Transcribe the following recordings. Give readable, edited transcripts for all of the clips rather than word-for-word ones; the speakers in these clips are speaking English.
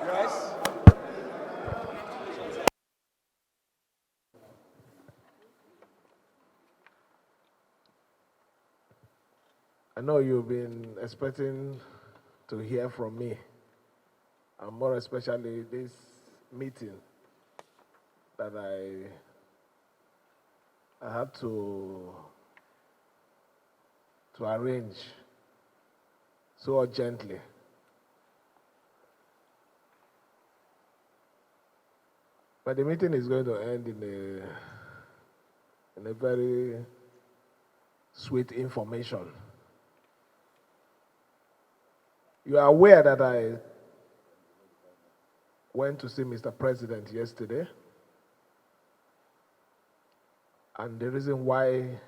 Yes. I know you've been expecting to hear from me, and more especially this meeting that I had to arrange so urgently. But the meeting is going to end in a very sweet information. You are aware that I went to see Mr. President yesterday, and the reason why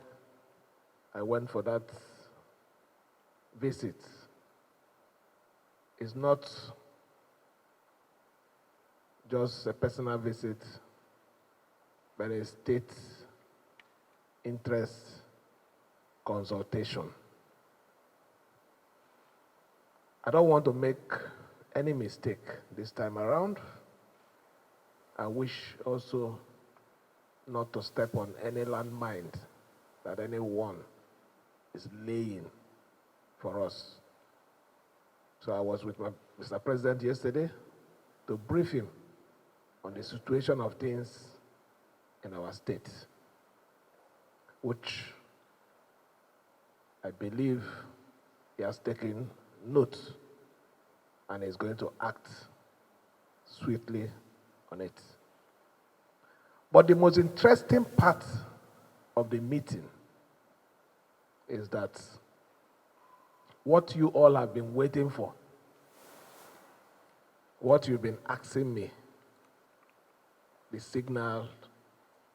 I went for that visit is not just a personal visit, but a state interest consultation. I don't want to make any mistake this time around. I wish also not to step on any landmine that anyone is laying for us. So I was with Mr. President yesterday to brief him on the situation of things in our state, which I believe he has taken note and is going to act swiftly on it. But the most interesting part of the meeting is that what you all have been waiting for, what you've been asking me, the signal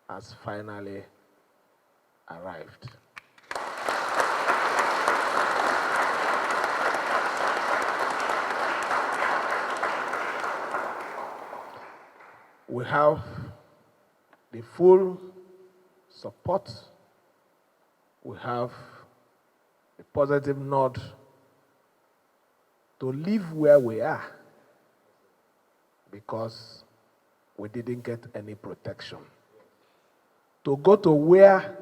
has finally arrived. We have the full support. We have a positive nod to live where we are because we didn't get any protection. To go to where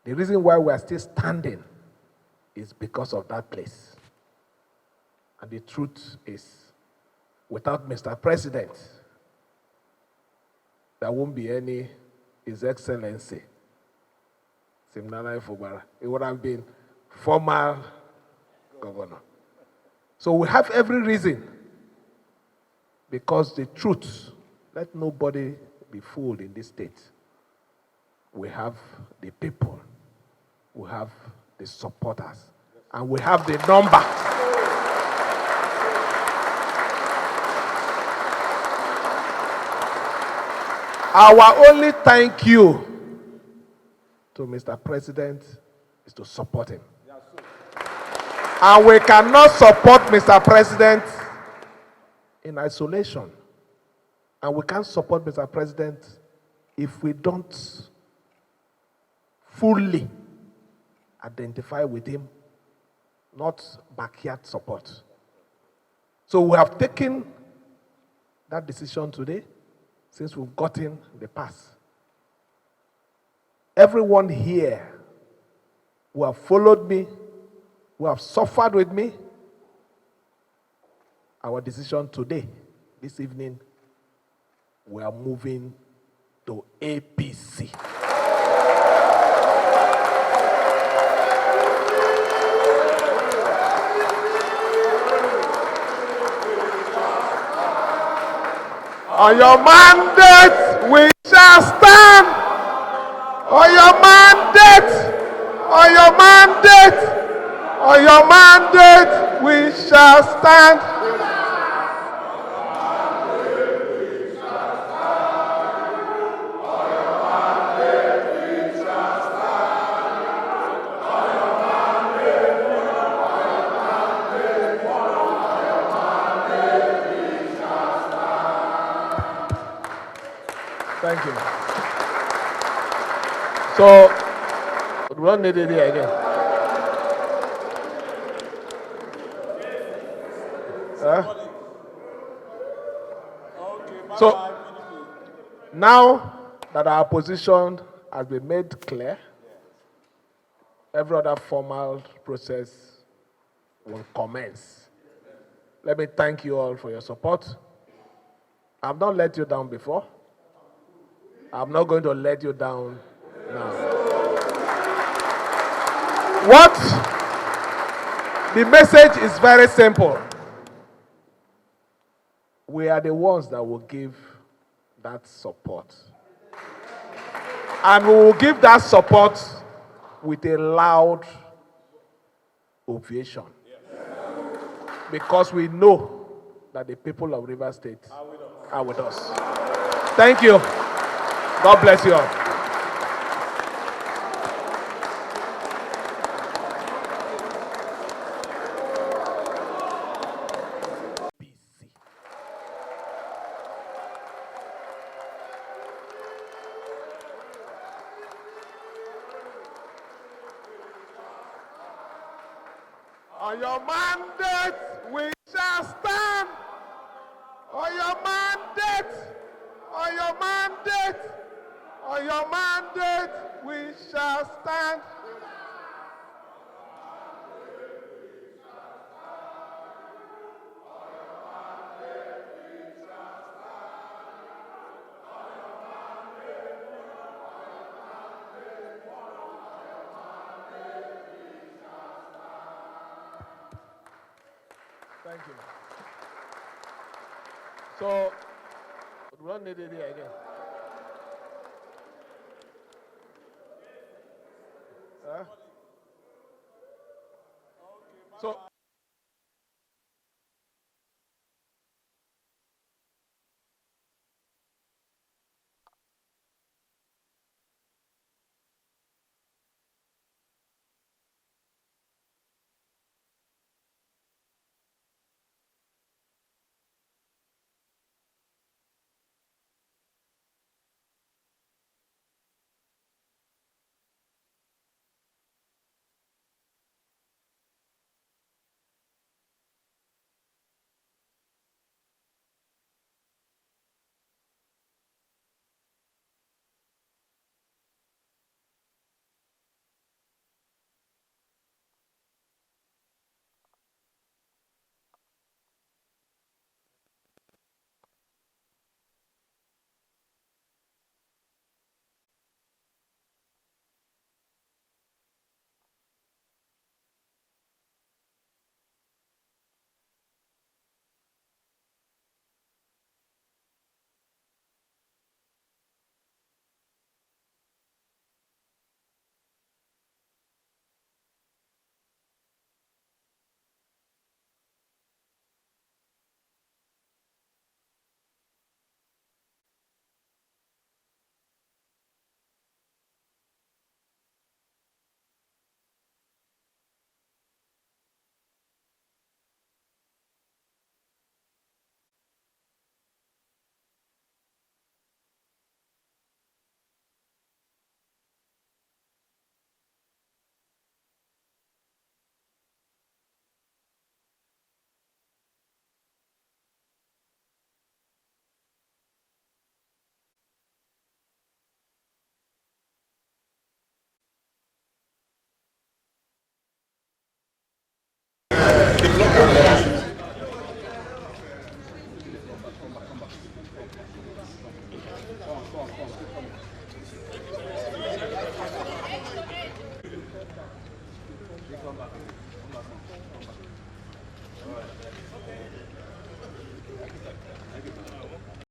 the reason why we are still standing is because of that place. And the truth is, without Mr. President, there won't be any His Excellency Siminalayi Fubara. It would have been former governor. So we have every reason, because the truth, let nobody be fooled in this state. We have the people, we have the supporters, and we have the number. Our only thank you to Mr. President is to support him. And we cannot support Mr. President in isolation. And we can't support Mr. President if we don't fully identify with him, not backyard support. So we have taken that decision today, since we've gotten the pass. Everyone here who have followed me, who have suffered with me, our decision today, this evening, we are moving to APC. On your mandate, we shall stand. On your mandate, on your mandate, on your mandate, we shall stand. Thank you. So, We don't need it here again. So now that our position has been made clear, every other formal process will commence. Let me thank you all for your support. I've not let you down before. I'm not going to let you down now. What? The message is very simple. We are the ones that will give that support. And we will give that support with a loud ovation. Because we know that the people of Rivers State are with us. Thank you. God bless you all. On your mandate, we shall stand. On your mandate, on your mandate, on your mandate, we shall stand. Thank you. So, we don't need it here again. So,